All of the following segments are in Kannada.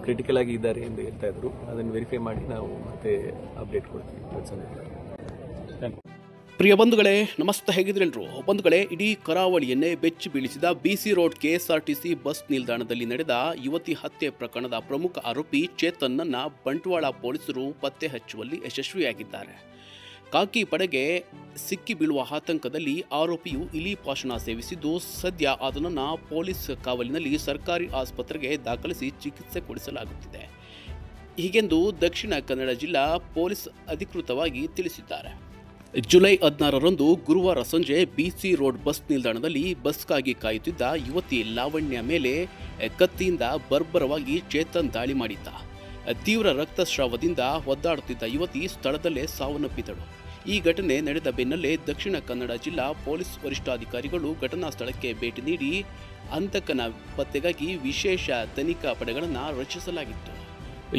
ಕ್ರಿಟಿಕಲ್ ಆಗಿ ಇದ್ದಾರೆ ಎಂದು ಹೇಳ್ತಾ ಇದ್ರು. ಅದನ್ನು ವೆರಿಫೈ ಮಾಡಿ ನಾವು ಮತ್ತೆ ಅಪ್ಡೇಟ್ ಕೊಡ್ತೀವಿ. ಪ್ರಿಯ ಬಂಧುಗಳೇ, ನಮಸ್ತೆ, ಹೇಗಿದ್ರೆಲ್ಲರೂ? ಬಂಧುಗಳೇ, ಇಡೀ ಕರಾವಳಿಯನ್ನೇ ಬೆಚ್ಚಿ ಬೀಳಿಸಿದ BC ರೋಡ್ KSRTC ಬಸ್ ನಿಲ್ದಾಣದಲ್ಲಿ ನಡೆದ ಯುವತಿ ಹತ್ಯೆ ಪ್ರಕರಣದ ಪ್ರಮುಖ ಆರೋಪಿ ಚೇತನ್ನನ್ನ ಬಂಟ್ವಾಳ ಪೊಲೀಸರು ಪತ್ತೆ ಹಚ್ಚುವಲ್ಲಿ ಯಶಸ್ವಿಯಾಗಿದ್ದಾರೆ. ಕಾಕಿ ಪಡೆಗೆ ಸಿಕ್ಕಿ ಬೀಳುವ ಆತಂಕದಲ್ಲಿ ಆರೋಪಿಯು ಇಲಿ ಪಾಷಾಣ ಸೇವಿಸಿದ್ದು, ಸದ್ಯ ಆತನನ್ನು ಪೊಲೀಸ್ ಕಾವಲಿನಲ್ಲಿ ಸರ್ಕಾರಿ ಆಸ್ಪತ್ರೆಗೆ ದಾಖಲಿಸಿ ಚಿಕಿತ್ಸೆ ಕೊಡಿಸಲಾಗುತ್ತಿದೆ. ಹೀಗೆಂದು ದಕ್ಷಿಣ ಕನ್ನಡ ಜಿಲ್ಲಾ ಪೊಲೀಸ್ ಅಧಿಕೃತವಾಗಿ ತಿಳಿಸಿದ್ದಾರೆ. ಜುಲೈ 16ರಂದು ಗುರುವಾರ ಸಂಜೆ BC ರೋಡ್ ಬಸ್ ನಿಲ್ದಾಣದಲ್ಲಿ ಬಸ್ಗಾಗಿ ಕಾಯುತ್ತಿದ್ದ ಯುವತಿ ಲಾವಣ್ಯ ಮೇಲೆ ಕತ್ತಿಯಿಂದ ಬರ್ಬರವಾಗಿ ಚೇತನ್ ದಾಳಿ ಮಾಡಿದ್ದ. ತೀವ್ರ ರಕ್ತಸ್ರಾವದಿಂದ ಒದ್ದಾಡುತ್ತಿದ್ದ ಯುವತಿ ಸ್ಥಳದಲ್ಲೇ ಸಾವನ್ನಪ್ಪಿದಳು. ಈ ಘಟನೆ ನಡೆದ ಬೆನ್ನಲ್ಲೇ ದಕ್ಷಿಣ ಕನ್ನಡ ಜಿಲ್ಲಾ ಪೊಲೀಸ್ ವರಿಷ್ಠಾಧಿಕಾರಿಗಳು ಘಟನಾ ಸ್ಥಳಕ್ಕೆ ಭೇಟಿ ನೀಡಿ ಹಂತಕನ ಪತ್ತೆಗಾಗಿ ವಿಶೇಷ ತನಿಖಾ ಪಡೆಗಳನ್ನು ರಚಿಸಲಾಗಿತ್ತು.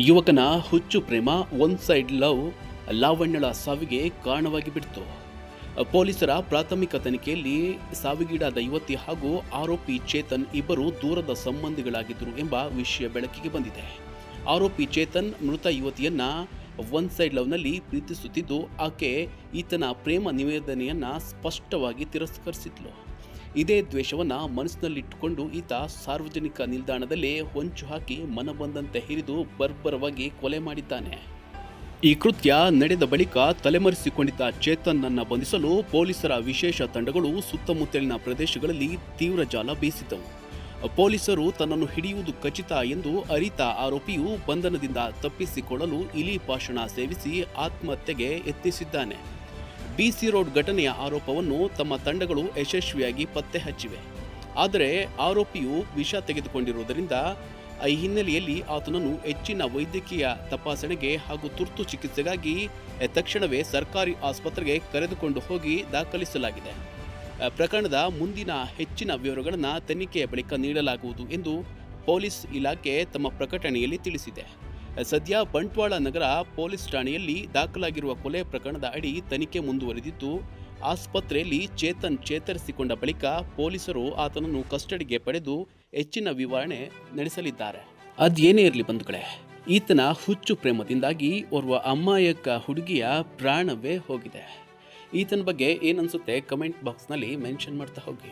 ಯುವಕನ ಹುಚ್ಚು ಪ್ರೇಮ, ಒನ್ ಸೈಡ್ ಲವ್ ಲಾವಣ್ಯಳ ಸಾವಿಗೆ ಕಾರಣವಾಗಿ ಬಿಡ್ತು. ಪೊಲೀಸರ ಪ್ರಾಥಮಿಕ ತನಿಖೆಯಲ್ಲಿ ಸಾವಿಗೀಡಾದ ಯುವತಿ ಹಾಗೂ ಆರೋಪಿ ಚೇತನ್ ಇಬ್ಬರು ದೂರದ ಸಂಬಂಧಿಗಳಾಗಿದ್ದರು ಎಂಬ ವಿಷಯ ಬೆಳಕಿಗೆ ಬಂದಿದೆ. ಆರೋಪಿ ಚೇತನ್ ಮೃತ ಯುವತಿಯನ್ನ ಒನ್ ಸೈಡ್ ಲವ್ನಲ್ಲಿ ಪ್ರೀತಿಸುತ್ತಿದ್ದು, ಆಕೆ ಈತನ ಪ್ರೇಮ ನಿವೇದನೆಯನ್ನ ಸ್ಪಷ್ಟವಾಗಿ ತಿರಸ್ಕರಿಸಿದ್ಲು. ಇದೇ ದ್ವೇಷವನ್ನ ಮನಸ್ಸಿನಲ್ಲಿಟ್ಟುಕೊಂಡು ಈತ ಸಾರ್ವಜನಿಕ ನಿಲ್ದಾಣದಲ್ಲೇ ಹೊಂಚು ಹಾಕಿ ಮನಬಂದಂತೆ ಹಿರಿದು ಬರ್ಬರವಾಗಿ ಕೊಲೆ ಮಾಡಿದ್ದಾನೆ. ಈ ಕೃತ್ಯ ನಡೆದ ಬಳಿಕ ತಲೆಮರೆಸಿಕೊಂಡಿದ್ದ ಚೇತನ್ನನ್ನ ಬಂಧಿಸಲು ಪೊಲೀಸರ ವಿಶೇಷ ತಂಡಗಳು ಸುತ್ತಮುತ್ತಲಿನ ಪ್ರದೇಶಗಳಲ್ಲಿ ತೀವ್ರ ಜಾಲ ಬೀಸಿದ್ದವು. ಪೊಲೀಸರು ತನ್ನನ್ನು ಹಿಡಿಯುವುದು ಖಚಿತ ಎಂದು ಅರಿತ ಆರೋಪಿಯು ಬಂಧನದಿಂದ ತಪ್ಪಿಸಿಕೊಳ್ಳಲು ಇಲಿ ಪಾಷಾಣ ಸೇವಿಸಿ ಆತ್ಮಹತ್ಯೆಗೆ ಯತ್ನಿಸಿದ್ದಾನೆ. BC ರೋಡ್ ಘಟನೆಯ ಆರೋಪವನ್ನು ತಮ್ಮ ತಂಡಗಳು ಯಶಸ್ವಿಯಾಗಿ ಪತ್ತೆ ಹಚ್ಚಿವೆ. ಆದರೆ ಆರೋಪಿಯು ವಿಷ ತೆಗೆದುಕೊಂಡಿರುವುದರಿಂದ ಈ ಹಿನ್ನೆಲೆಯಲ್ಲಿ ಆತನನ್ನು ಹೆಚ್ಚಿನ ವೈದ್ಯಕೀಯ ತಪಾಸಣೆಗೆ ಹಾಗೂ ತುರ್ತು ಚಿಕಿತ್ಸೆಗಾಗಿ ತಕ್ಷಣವೇ ಸರ್ಕಾರಿ ಆಸ್ಪತ್ರೆಗೆ ಕರೆದುಕೊಂಡು ಹೋಗಿ ದಾಖಲಿಸಲಾಗಿದೆ. ಪ್ರಕರಣದ ಮುಂದಿನ ಹೆಚ್ಚಿನ ವಿವರಗಳನ್ನು ತನಿಖೆಯ ಬಳಿಕ ನೀಡಲಾಗುವುದು ಎಂದು ಪೊಲೀಸ್ ಇಲಾಖೆ ತಮ್ಮ ಪ್ರಕಟಣೆಯಲ್ಲಿ ತಿಳಿಸಿದೆ. ಸದ್ಯ ಬಂಟ್ವಾಳ ನಗರ ಪೊಲೀಸ್ ಠಾಣೆಯಲ್ಲಿ ದಾಖಲಾಗಿರುವ ಕೊಲೆ ಪ್ರಕರಣದ ಅಡಿ ತನಿಖೆ ಮುಂದುವರೆದಿದ್ದು, ಆಸ್ಪತ್ರೆಯಲ್ಲಿ ಚೇತನ್ ಚೇತರಿಸಿಕೊಂಡ ಬಳಿಕ ಪೊಲೀಸರು ಆತನನ್ನು ಕಸ್ಟಡಿಗೆ ಪಡೆದು ಹೆಚ್ಚಿನ ವಿವರಣೆ ನಡೆಸಲಿದ್ದಾರೆ. ಅದೇನೇ ಇರಲಿ ಬಂಧುಗಳೇ, ಈತನ ಹುಚ್ಚು ಪ್ರೇಮದಿಂದಾಗಿ ಓರ್ವ ಅಮಾಯಕ ಹುಡುಗಿಯ ಪ್ರಾಣವೇ ಹೋಗಿದೆ. ಈತನ ಬಗ್ಗೆ ಏನನ್ಸುತ್ತೆ ಕಮೆಂಟ್ ಬಾಕ್ಸ್ನಲ್ಲಿ ಮೆನ್ಷನ್ ಮಾಡ್ತಾ ಹೋಗಿ.